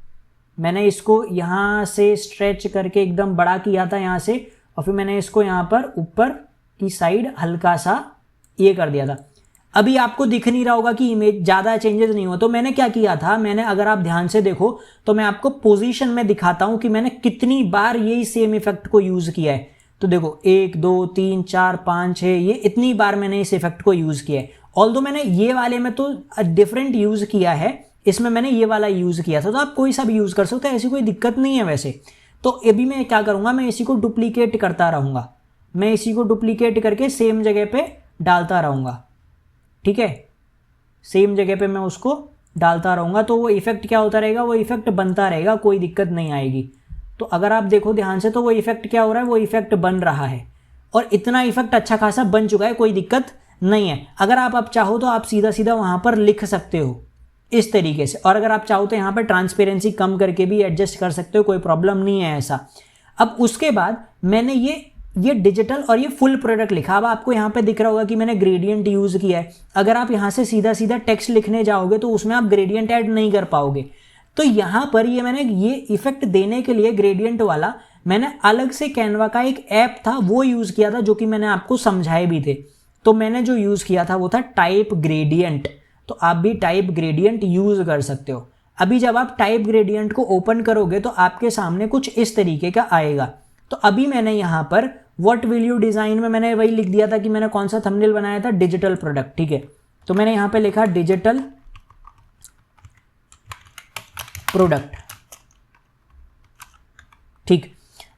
मैंने इसको यहां से स्ट्रेच करके एकदम बड़ा किया था यहां से, और फिर मैंने इसको यहां पर ऊपर की साइड हल्का सा ये कर दिया था। अभी आपको दिख नहीं रहा होगा कि इमेज ज्यादा चेंजेस नहीं हुआ। तो मैंने क्या किया था, मैंने अगर आप ध्यान से देखो तो मैं आपको पोजीशन में दिखाता हूं कि मैंने कितनी बार यही सेम इफेक्ट को यूज किया है। तो देखो 1 2 3 4 5 6, ये इतनी बार मैंने इस इफेक्ट को यूज किया है। ऑल्दो मैंने ये वाले में तो डिफरेंट यूज किया है, इसमें मैंने ये वाला यूज किया था। तो आप कोई सा भी यूज कर सकते हो, ऐसी कोई दिक्कत नहीं है वैसे। तो अभी मैं क्या करूंगा, मैं इसी को डुप्लीकेट करता रहूंगा, मैं इसी को डुप्लीकेट करके सेम जगह पे डालता रहूँगा, ठीक है, सेम जगह पे मैं उसको डालता रहूँगा, तो वो इफेक्ट क्या होता रहेगा, वो इफेक्ट बनता रहेगा, कोई दिक्कत नहीं आएगी। तो अगर आप देखो ध्यान से तो वो इफेक्ट क्या हो रहा है, वो इफेक्ट बन रहा है और इतना इफेक्ट अच्छा खासा बन चुका है, कोई दिक्कत नहीं है। अगर आप अब चाहो तो आप सीधा सीधा वहाँ पर लिख सकते हो इस तरीके से, और अगर आप चाहो तो यहाँ पर ट्रांसपेरेंसी कम करके भी एडजस्ट कर सकते हो, कोई प्रॉब्लम नहीं है ऐसा। अब उसके बाद मैंने ये डिजिटल और ये फुल प्रोडक्ट लिखा। अब आपको यहाँ पे दिख रहा होगा कि मैंने ग्रेडियंट यूज़ किया है। अगर आप यहाँ से सीधा सीधा टेक्स्ट लिखने जाओगे तो उसमें आप ग्रेडियंट ऐड नहीं कर पाओगे। तो यहाँ पर मैंने ये इफेक्ट देने के लिए ग्रेडियंट वाला मैंने अलग से कैनवा का एक ऐप था वो यूज़ किया था, जो कि मैंने आपको समझाए भी थे। तो मैंने जो यूज़ किया था वो था टाइप ग्रेडियंट। तो आप भी टाइप ग्रेडियंट यूज़ कर सकते हो। अभी जब आप टाइप ग्रेडियंट को ओपन करोगे तो आपके सामने कुछ इस तरीके का आएगा। तो अभी मैंने यहाँ पर व्हाट विल यू डिज़ाइन में मैंने वही लिख दिया था कि मैंने कौन सा थंबनेल बनाया था, डिजिटल प्रोडक्ट, ठीक है। तो मैंने यहाँ पे लिखा डिजिटल प्रोडक्ट, ठीक।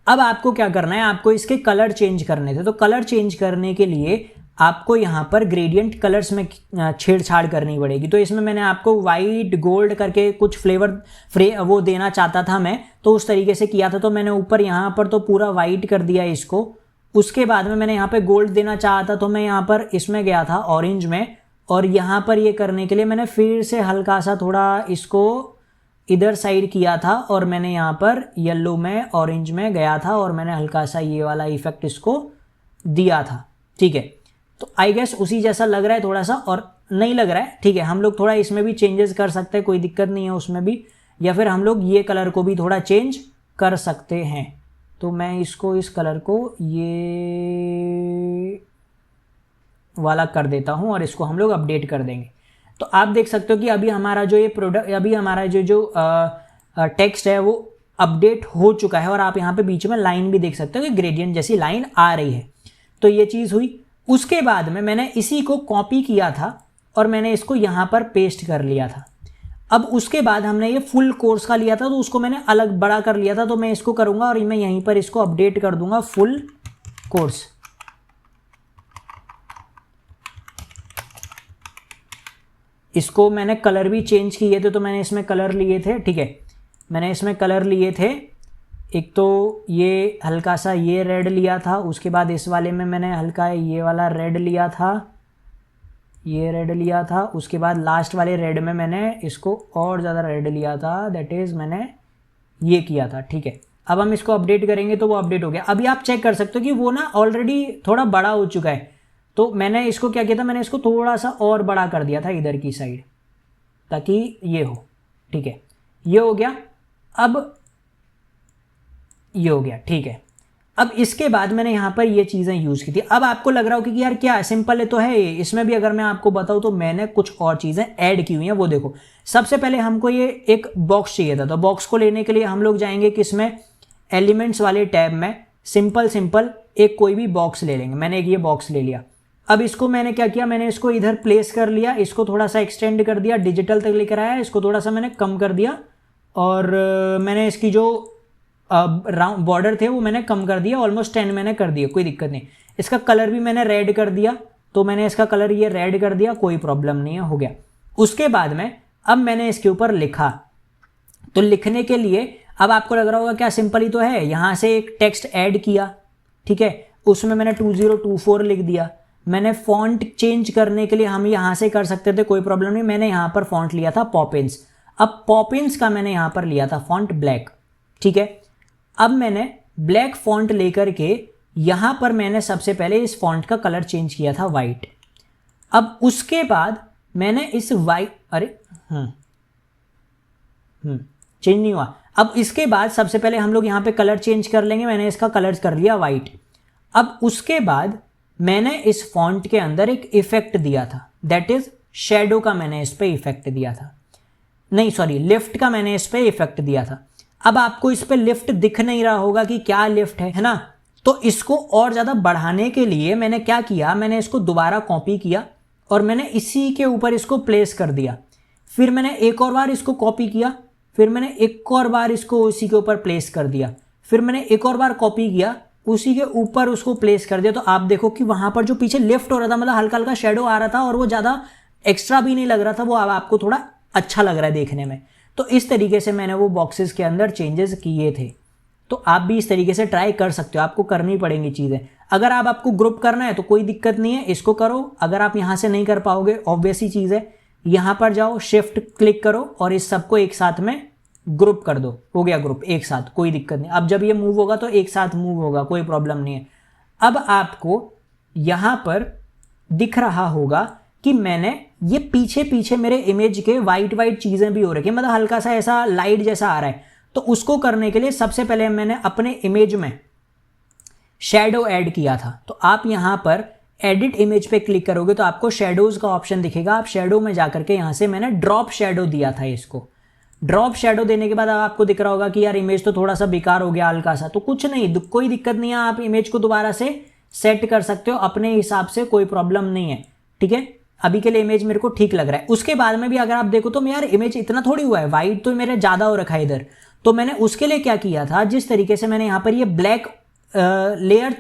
अब आपको क्या करना है, आपको इसके कलर चेंज करने थे। तो कलर चेंज करने के लिए आपको यहाँ पर ग्रेडियंट कलर्स में छेड़छाड़ करनी पड़ेगी। तो इसमें मैंने आपको वाइट गोल्ड करके कुछ फ्लेवर वो देना चाहता था मैं, तो उस तरीके से किया था। तो मैंने ऊपर यहाँ पर तो पूरा वाइट कर दिया इसको। उसके बाद में मैंने यहाँ पे गोल्ड देना चाहा था, तो मैं यहाँ पर इसमें गया था ऑरेंज में, और यहाँ पर ये करने के लिए मैंने फिर से हल्का सा थोड़ा इसको इधर साइड किया था, और मैंने यहाँ पर येलो में ऑरेंज में गया था और मैंने हल्का सा ये वाला इफेक्ट इसको दिया था, ठीक है। तो आई गेस उसी जैसा लग रहा है थोड़ा सा, और नहीं लग रहा है, ठीक है। हम लोग थोड़ा इसमें भी चेंजेस कर सकते हैं, कोई दिक्कत नहीं है उसमें भी, या फिर हम लोग ये कलर को भी थोड़ा चेंज कर सकते हैं। तो मैं इसको इस कलर को ये वाला कर देता हूँ और इसको हम लोग अपडेट कर देंगे। तो आप देख सकते हो कि अभी हमारा जो ये प्रोडक्ट, अभी हमारा जो टेक्स्ट है वो अपडेट हो चुका है, और आप यहाँ पे बीच में लाइन भी देख सकते हो कि ग्रेडियंट जैसी लाइन आ रही है। तो ये चीज़ हुई। उसके बाद में मैंने इसी को कॉपी किया था और मैंने इसको यहाँ पर पेस्ट कर लिया था। अब उसके बाद हमने ये फुल कोर्स का लिया था, तो उसको मैंने अलग बड़ा कर लिया था। तो मैं इसको करूँगा और मैं यहीं पर इसको अपडेट कर दूंगा फुल कोर्स। इसको मैंने कलर भी चेंज किए थे, तो मैंने इसमें कलर लिए थे, ठीक है। मैंने इसमें कलर लिए थे, एक तो ये हल्का सा ये रेड लिया था, उसके बाद इस वाले में मैंने हल्का ये वाला रेड लिया था, ये रेड लिया था। उसके बाद लास्ट वाले रेड में मैंने इसको और ज़्यादा रेड लिया था, दैट इज़ मैंने ये किया था, ठीक है। अब हम इसको अपडेट करेंगे तो वो अपडेट हो गया। अभी आप चेक कर सकते हो कि वो ना ऑलरेडी थोड़ा बड़ा हो चुका है। तो मैंने इसको क्या किया था, मैंने इसको थोड़ा सा और बड़ा कर दिया था इधर की साइड, ताकि ये हो, ठीक है। ये हो गया। अब ये हो गया, ठीक है। अब इसके बाद मैंने यहाँ पर ये चीज़ें यूज़ की थी। अब आपको लग रहा हो कि यार क्या सिंपल है तो है ये, इसमें भी अगर मैं आपको बताऊँ तो मैंने कुछ और चीज़ें ऐड की हुई हैं। वो देखो, सबसे पहले हमको ये एक बॉक्स चाहिए था। तो बॉक्स को लेने के लिए हम लोग जाएंगे किसमें, एलिमेंट्स वाले टैब में। सिंपल एक कोई भी बॉक्स ले लेंगे। मैंने एक ये बॉक्स ले लिया। अब इसको मैंने क्या किया, मैंने इसको इधर प्लेस कर लिया, इसको थोड़ा सा एक्सटेंड कर दिया, डिजिटल तक लेकर आया, इसको थोड़ा सा मैंने कम कर दिया, और मैंने इसकी जो राउंड बॉर्डर थे वो मैंने कम कर दिया, ऑलमोस्ट 10 मैंने कर दिया, कोई दिक्कत नहीं। इसका कलर भी मैंने रेड कर दिया, तो मैंने इसका कलर ये रेड कर दिया, कोई प्रॉब्लम नहीं है, हो गया। उसके बाद में अब मैंने इसके ऊपर लिखा। तो लिखने के लिए अब आपको लग रहा होगा क्या सिंपल ही तो है, यहाँ से एक टेक्स्ट ऐड किया, ठीक है। उसमें मैंने 2024 लिख दिया। मैंने फॉन्ट चेंज करने के लिए हम यहाँ से कर सकते थे, कोई प्रॉब्लम नहीं। मैंने यहाँ पर फॉन्ट लिया था पॉपिंस। अब पॉपिंस का मैंने यहाँ पर लिया था फॉन्ट ब्लैक, ठीक है। अब मैंने ब्लैक फॉन्ट लेकर के यहाँ पर मैंने सबसे पहले इस फॉन्ट का कलर चेंज किया था वाइट। अब उसके बाद मैंने इस वाइट, चेंज नहीं हुआ। अब इसके बाद सबसे पहले हम लोग यहाँ पे कलर चेंज कर लेंगे। मैंने इसका कलर कर लिया वाइट। अब उसके बाद मैंने इस फॉन्ट के अंदर एक इफेक्ट दिया था, दैट इज शेडो का मैंने इस पे इफेक्ट दिया था, नहीं सॉरी लिफ्ट का मैंने इस पे इफेक्ट दिया था। अब आपको इस पे लिफ्ट दिख नहीं रहा होगा कि क्या लिफ्ट है ना। तो इसको और ज़्यादा बढ़ाने के लिए मैंने क्या किया, मैंने इसको दोबारा कॉपी किया और मैंने इसी के ऊपर इसको प्लेस कर दिया। फिर मैंने एक और बार इसको कॉपी किया, फिर मैंने एक और बार इसको इसी के ऊपर प्लेस कर दिया, फिर मैंने एक और बार कॉपी किया, उसी के ऊपर उसको प्लेस कर दिया, तो आप देखो कि वहां पर जो पीछे लिफ्ट हो रहा था, मतलब हल्का हल्का शेडो आ रहा था और वो ज़्यादा एक्स्ट्रा भी नहीं लग रहा था, वो अब आपको थोड़ा अच्छा लग रहा है देखने में। तो इस तरीके से मैंने वो बॉक्सेस के अंदर चेंजेस किए थे। तो आप भी इस तरीके से ट्राई कर सकते हो, आपको करनी पड़ेंगी चीज़ें। अगर आपको ग्रुप करना है तो कोई दिक्कत नहीं है, इसको करो। अगर आप यहाँ से नहीं कर पाओगे, ऑब्वियस ही चीज़ है, यहाँ पर जाओ, शिफ्ट क्लिक करो और इस सबको एक साथ में ग्रुप कर दो, हो गया ग्रुप एक साथ, कोई दिक्कत नहीं। अब जब ये मूव होगा तो एक साथ मूव होगा, कोई प्रॉब्लम नहीं है। अब आपको यहाँ पर दिख रहा होगा कि मैंने ये पीछे पीछे मेरे इमेज के वाइट वाइट चीज़ें भी हो रखी है, मतलब हल्का सा ऐसा लाइट जैसा आ रहा है। तो उसको करने के लिए सबसे पहले मैंने अपने इमेज में शैडो ऐड किया था। तो आप यहाँ पर एडिट इमेज पे क्लिक करोगे तो आपको शैडोज का ऑप्शन दिखेगा। आप शैडो में जाकर के यहाँ से मैंने ड्रॉप शैडो दिया था इसको। ड्रॉप शैडो देने के बाद आपको दिख रहा होगा कि यार इमेज तो थोड़ा सा बेकार हो गया हल्का सा, तो कुछ नहीं, कोई दिक्कत नहीं है। आप इमेज को दोबारा से सेट कर सकते हो अपने हिसाब से, कोई प्रॉब्लम नहीं है, ठीक है। अभी के लिए इमेज मेरे को ठीक लग रहा है। उसके बाद में भी अगर आप देखो तो यार इमेज इतना थोड़ी हुआ है, वाइट तो मेरे ज़्यादा हो रखा है इधर। तो मैंने उसके लिए क्या किया था, जिस तरीके से मैंने यहाँ पर ये ब्लैक लेयर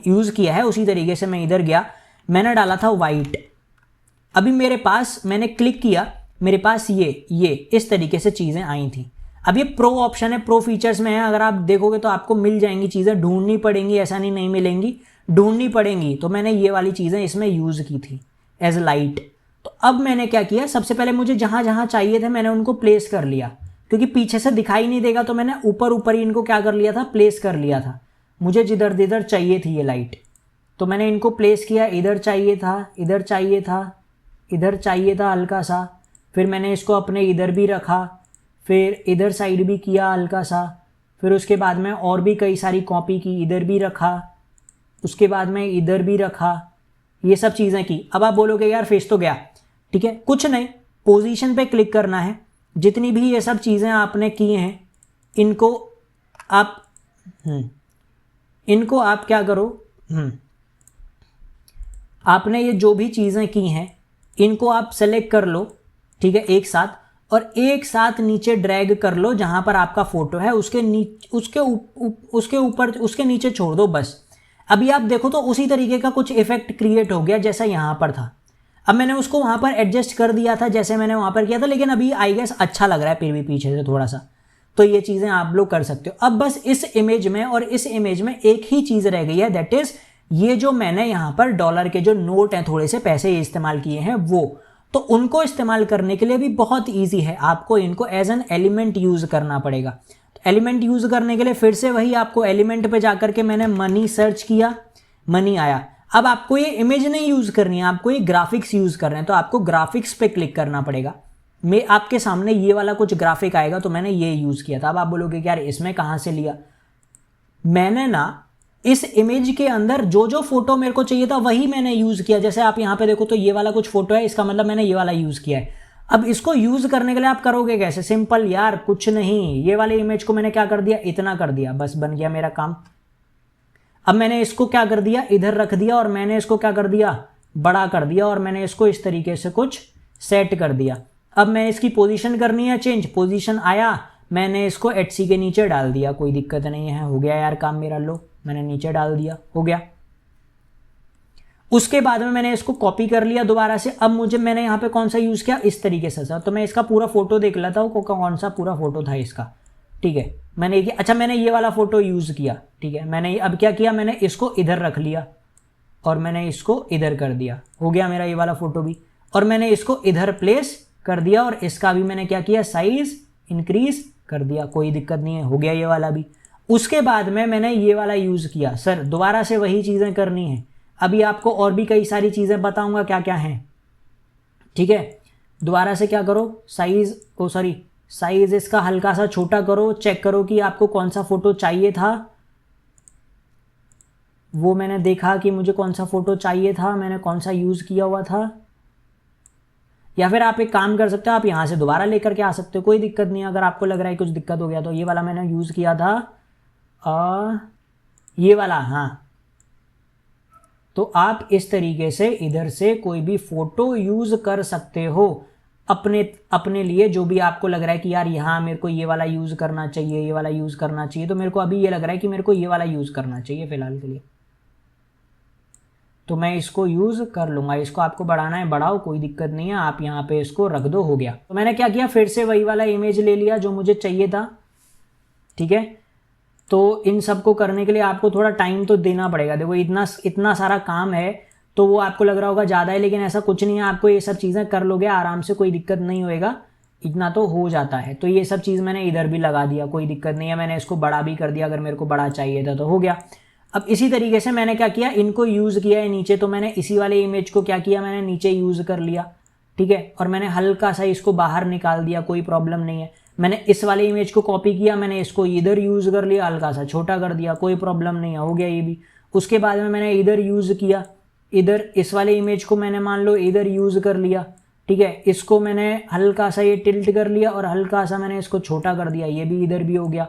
यूज़ किया है, उसी तरीके से मैं इधर गया, मैंने डाला था वाइट। अभी मेरे पास, मैंने क्लिक किया, मेरे पास ये इस तरीके से चीज़ें आई थी। अब ये प्रो ऑप्शन है, प्रो फीचर्स में है, अगर आप देखोगे तो आपको मिल जाएंगी चीज़ें, ढूंढनी पड़ेंगी, ऐसा नहीं मिलेंगी, ढूंढनी पड़ेंगी। तो मैंने ये वाली चीज़ें इसमें यूज़ की थी एज लाइट। तो अब मैंने क्या किया, सबसे पहले मुझे जहाँ जहाँ चाहिए थे मैंने उनको प्लेस कर लिया, क्योंकि पीछे से दिखाई नहीं देगा, तो मैंने ऊपर ऊपर ही इनको क्या कर लिया था, प्लेस कर लिया था। मुझे जिधर जिधर चाहिए थी ये लाइट, तो मैंने इनको प्लेस किया। इधर चाहिए था, इधर चाहिए था, इधर चाहिए था हल्का सा, फिर मैंने इसको अपने इधर भी रखा, फिर इधर साइड भी किया हल्का सा, फिर उसके बाद में और भी कई सारी कॉपी की, इधर भी रखा, उसके बाद में इधर भी रखा, ये सब चीज़ें की। अब आप बोलोगे यार फेस तो गया, ठीक है, कुछ नहीं, पोजीशन पे क्लिक करना है। जितनी भी ये सब चीज़ें आपने की हैं इनको आप क्या करो, आपने ये जो भी चीज़ें की हैं इनको आप सेलेक्ट कर लो, ठीक है, एक साथ, और एक साथ नीचे ड्रैग कर लो जहां पर आपका फोटो है, उसके ऊपर उसके नीचे छोड़ दो बस। अभी आप देखो तो उसी तरीके का कुछ इफेक्ट क्रिएट हो गया जैसा यहां पर था। अब मैंने उसको वहां पर एडजस्ट कर दिया था जैसे मैंने वहां पर किया था, लेकिन अभी आई गेस अच्छा लग रहा है फिर भी पीछे से थोड़ा सा। तो ये चीज़ें आप लोग कर सकते हो। अब बस इस इमेज में और इस इमेज में एक ही चीज़ रह गई है, दैट इज ये जो मैंने यहाँ पर डॉलर के जो नोट हैं, थोड़े से पैसे इस्तेमाल किए हैं वो, तो उनको इस्तेमाल करने के लिए भी बहुत ईजी है। आपको इनको एज एन एलिमेंट यूज़ करना पड़ेगा। तो एलिमेंट यूज़ करने के लिए फिर से वही, आपको एलिमेंट पे जाकर के मैंने मनी सर्च किया, मनी आया। अब आपको ये इमेज नहीं यूज़ करनी है, आपको ये ग्राफिक्स यूज़ करना है, तो आपको ग्राफिक्स पे क्लिक करना पड़ेगा। मैं आपके सामने ये वाला कुछ ग्राफिक आएगा, तो मैंने ये यूज़ किया था। अब आप बोलोगे कि यार इसमें कहाँ से लिया, मैंने ना इस इमेज के अंदर जो जो फोटो मेरे को चाहिए था वही मैंने यूज़ किया। जैसे आप यहाँ पे देखो तो ये वाला कुछ फोटो है, इसका मतलब मैंने ये वाला यूज़ किया है। अब इसको यूज़ करने के लिए आप करोगे कैसे, सिंपल यार, कुछ नहीं, ये वाले इमेज को मैंने क्या कर दिया, इतना कर दिया, बस बन गया मेरा काम। अब मैंने इसको क्या कर दिया, इधर रख दिया, और मैंने इसको क्या कर दिया, बड़ा कर दिया, और मैंने इसको इस तरीके से कुछ सेट कर दिया। अब मैं इसकी पोजीशन करनी है चेंज, पोजीशन आया, मैंने इसको एटसी के नीचे डाल दिया, कोई दिक्कत नहीं है, हो गया यार काम मेरा। लो मैंने नीचे डाल दिया, हो गया। उसके बाद में मैंने इसको कॉपी कर लिया दोबारा से। अब मैंने यहाँ पे कौन सा यूज़ किया, इस तरीके से सर, तो मैं इसका पूरा फोटो देख लेता हूँ कौन सा पूरा फोटो था इसका, ठीक है। मैंने ये, अच्छा मैंने ये वाला फोटो यूज़ किया, ठीक है। मैंने अब क्या किया, मैंने इसको इधर रख लिया और मैंने इसको इधर कर दिया, हो गया मेरा ये वाला फोटो भी। और मैंने इसको इधर प्लेस कर दिया और इसका भी मैंने क्या किया, साइज इंक्रीज कर दिया, कोई दिक्कत नहीं है, हो गया ये वाला भी। उसके बाद में मैंने ये वाला यूज़ किया, सर दोबारा से वही चीज़ें करनी है। अभी आपको और भी कई सारी चीज़ें बताऊंगा क्या क्या हैं, ठीक है। दोबारा से क्या करो, साइज इसका हल्का सा छोटा करो, चेक करो कि आपको कौन सा फोटो चाहिए था। वो मैंने देखा कि मुझे कौन सा फोटो चाहिए था, मैंने कौन सा यूज़ किया हुआ था। या फिर आप एक काम कर सकते हो, आप यहाँ से दोबारा लेकर के आ सकते हो, कोई दिक्कत नहीं है। अगर आपको लग रहा है कुछ दिक्कत हो गया तो ये वाला मैंने यूज़ किया था, ये वाला, हाँ। तो आप इस तरीके से इधर से कोई भी फोटो यूज़ कर सकते हो। अपने लिए जो भी आपको लग रहा है कि यार यहाँ मेरे को ये वाला यूज़ करना चाहिए, ये वाला यूज़ करना चाहिए, तो मेरे को अभी ये लग रहा है कि मेरे को ये वाला यूज़ करना चाहिए फ़िलहाल के लिए, तो मैं इसको यूज़ कर लूँगा। इसको आपको बढ़ाना है बढ़ाओ, कोई दिक्कत नहीं है, आप यहाँ पे इसको रख दो, हो गया। तो मैंने क्या किया, फिर से वही वाला इमेज ले लिया जो मुझे चाहिए था, ठीक है। तो इन सब को करने के लिए आपको थोड़ा टाइम तो देना पड़ेगा। देखो इतना सारा काम है, तो वो आपको लग रहा होगा ज़्यादा है, लेकिन ऐसा कुछ नहीं है। आपको ये सब चीज़ें कर लोगे आराम से, कोई दिक्कत नहीं होएगा, इतना तो हो जाता है। तो ये सब चीज़ मैंने इधर भी लगा दिया, कोई दिक्कत नहीं है। मैंने इसको बड़ा भी कर दिया, अगर मेरे को बड़ा चाहिए था तो हो गया। अब इसी तरीके से मैंने क्या किया, इनको यूज़ किया है नीचे, तो मैंने इसी वाले इमेज को क्या किया, मैंने नीचे यूज़ कर लिया, ठीक है। और मैंने हल्का सा इसको बाहर निकाल दिया, कोई प्रॉब्लम नहीं है। मैंने इस वाले इमेज को कॉपी किया, मैंने इसको इधर यूज़ कर लिया, हल्का सा छोटा कर दिया, कोई प्रॉब्लम नहीं है, हो गया ये भी। उसके बाद में मैंने इधर यूज़ किया, इधर इस वाले इमेज को मैंने मान लो इधर यूज़ कर लिया, ठीक है। इसको मैंने हल्का सा ये टिल्ट कर लिया और हल्का सा मैंने इसको छोटा कर दिया, ये भी इधर भी हो गया,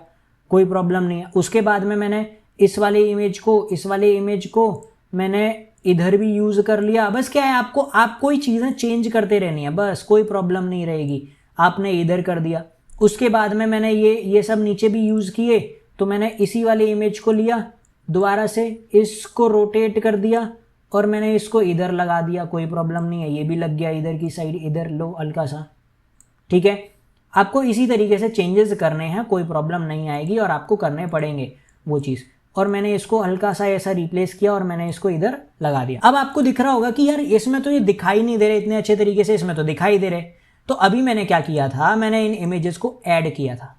कोई प्रॉब्लम नहीं है। उसके बाद में मैंने इस वाले इमेज को मैंने इधर भी यूज़ कर लिया। बस क्या है, आप कोई चीज़ें चेंज करते रहनी है, बस कोई प्रॉब्लम नहीं रहेगी। आपने इधर कर दिया, उसके बाद में मैंने ये सब नीचे भी यूज़ किए, तो मैंने इसी वाले इमेज को लिया, दोबारा से इसको रोटेट कर दिया और मैंने इसको इधर लगा दिया, कोई प्रॉब्लम नहीं है, ये भी लग गया इधर की साइड, इधर लो हल्का सा, ठीक है। आपको इसी तरीके से चेंजेस करने हैं, कोई प्रॉब्लम नहीं आएगी और आपको करने पड़ेंगे वो चीज़। और मैंने इसको हल्का सा ऐसा रिप्लेस किया और मैंने इसको इधर लगा दिया। अब आपको दिख रहा होगा कि यार इसमें तो ये दिखाई नहीं दे रहे इतने अच्छे तरीके से, इसमें तो दिखाई दे रहे। तो अभी मैंने क्या किया था, मैंने इन इमेजेस को ऐड किया था,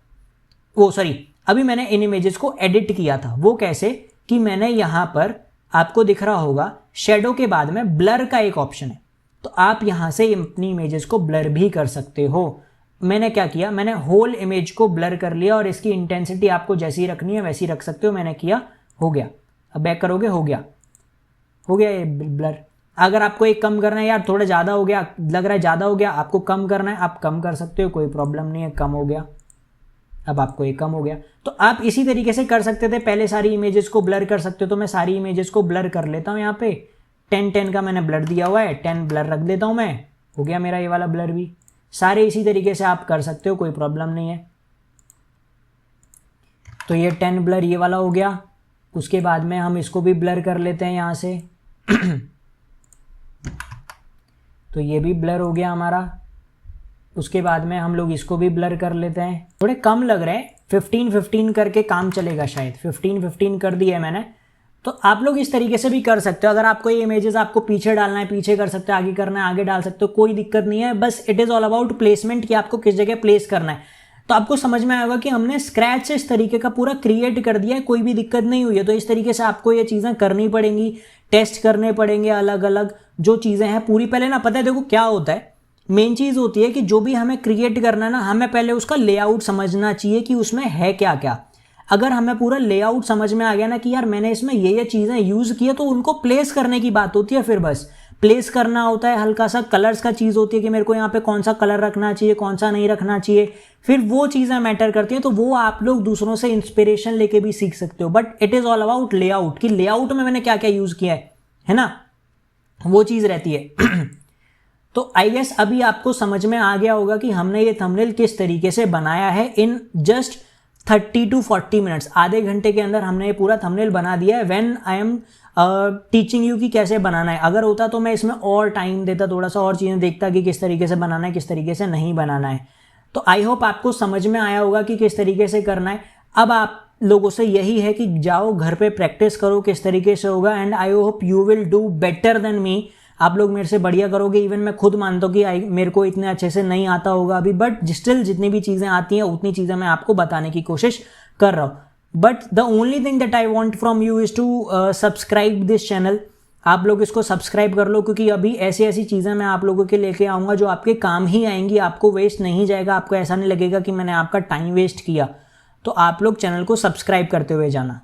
अभी मैंने इन इमेजेस को एडिट किया था। वो कैसे कि मैंने यहाँ पर आपको दिख रहा होगा शेडो के बाद में ब्लर का एक ऑप्शन है, तो आप यहाँ से अपनी इमेजेस को ब्लर भी कर सकते हो। मैंने क्या किया, मैंने होल इमेज को ब्लर कर लिया और इसकी इंटेंसिटी आपको जैसी रखनी है वैसी रख सकते हो। मैंने किया, हो गया। अब बैक करोगे, हो गया ये ब्लर। अगर आपको एक कम करना है, यार थोड़ा ज़्यादा हो गया, लग रहा है ज़्यादा हो गया, आपको कम करना है, आप कम कर सकते हो, कोई प्रॉब्लम नहीं है। कम हो गया, अब आपको ये कम हो गया। तो आप इसी तरीके से कर सकते थे, पहले सारी इमेजेस को ब्लर कर सकते हो। तो मैं सारी इमेजेस को ब्लर कर लेता हूँ। यहाँ पे 10 का मैंने ब्लर दिया हुआ है, 10 ब्लर रख देता हूँ मैं, हो गया मेरा ये वाला ब्लर भी। सारे इसी तरीके से आप कर सकते हो, कोई प्रॉब्लम नहीं है। तो ये 10 ब्लर ये वाला हो गया। उसके बाद में हम इसको भी ब्लर कर लेते हैं यहाँ से तो ये भी ब्लर हो गया हमारा। उसके बाद में हम लोग इसको भी ब्लर कर लेते हैं। थोड़े कम लग रहे हैं, 15 करके काम चलेगा शायद। 15 कर दिया है मैंने। तो आप लोग इस तरीके से भी कर सकते हो। अगर आपको ये इमेजेस आपको पीछे डालना है, पीछे कर सकते हो, आगे करना है आगे डाल सकते हो, कोई दिक्कत नहीं है। बस it is all about placement कि आपको किस जगह प्लेस करना है। तो आपको समझ में आएगा कि हमने स्क्रैच से इस तरीके का पूरा क्रिएट कर दिया है, कोई भी दिक्कत नहीं हुई है। तो इस तरीके से आपको ये चीज़ें करनी पड़ेंगी, टेस्ट करने पड़ेंगे अलग अलग जो चीज़ें हैं पूरी। पहले ना पता है, देखो क्या होता है, मेन चीज़ होती है कि जो भी हमें क्रिएट करना है ना, हमें पहले उसका लेआउट समझना चाहिए कि उसमें है क्या क्या। अगर हमें पूरा लेआउट समझ में आ गया ना कि यार मैंने इसमें ये चीज़ें यूज़ की है, तो उनको प्लेस करने की बात होती है। फिर बस प्लेस करना होता है। हल्का सा कलर्स का चीज़ होती है कि मेरे को यहाँ पे कौन सा कलर रखना चाहिए, कौन सा नहीं रखना चाहिए, फिर वो चीज़ें मैटर करती हैं। तो वो आप लोग दूसरों से इंस्पिरेशन लेके भी सीख सकते हो। But it is all about layout, कि लेआउट में मैंने क्या क्या यूज़ किया है ना, वो चीज़ रहती है। तो आई गेस अभी आपको समझ में आ गया होगा कि हमने ये थंबनेल किस तरीके से बनाया है। इन जस्ट 30 to 40 मिनट्स, आधे घंटे के अंदर हमने ये पूरा थंबनेल बना दिया है। When I am teaching you कि कैसे बनाना है। अगर होता तो मैं इसमें और टाइम देता, थोड़ा सा और चीज़ें देखता कि किस तरीके से बनाना है, किस तरीके से नहीं बनाना है। तो आई होप आपको समझ में आया होगा कि किस तरीके से करना है। अब आप लोगों से यही है कि जाओ घर पे प्रैक्टिस करो किस तरीके से होगा, and I hope you will do better than me. आप लोग मेरे से बढ़िया करोगे। इवन मैं खुद मानता हूँ कि मेरे को इतने अच्छे से नहीं आता होगा अभी, बट स्टिल जितनी भी चीज़ें आती हैं उतनी चीज़ें मैं आपको बताने की कोशिश कर रहा हूँ। But the only thing that I want from you is to subscribe this channel. आप लोग इसको सब्सक्राइब कर लो, क्योंकि अभी ऐसी ऐसी चीज़ें मैं आप लोगों के लेके आऊँगा जो आपके काम ही आएंगी। आपको वेस्ट नहीं जाएगा, आपको ऐसा नहीं लगेगा कि मैंने आपका टाइम वेस्ट किया। तो आप लोग चैनल को सब्सक्राइब करते हुए जाना।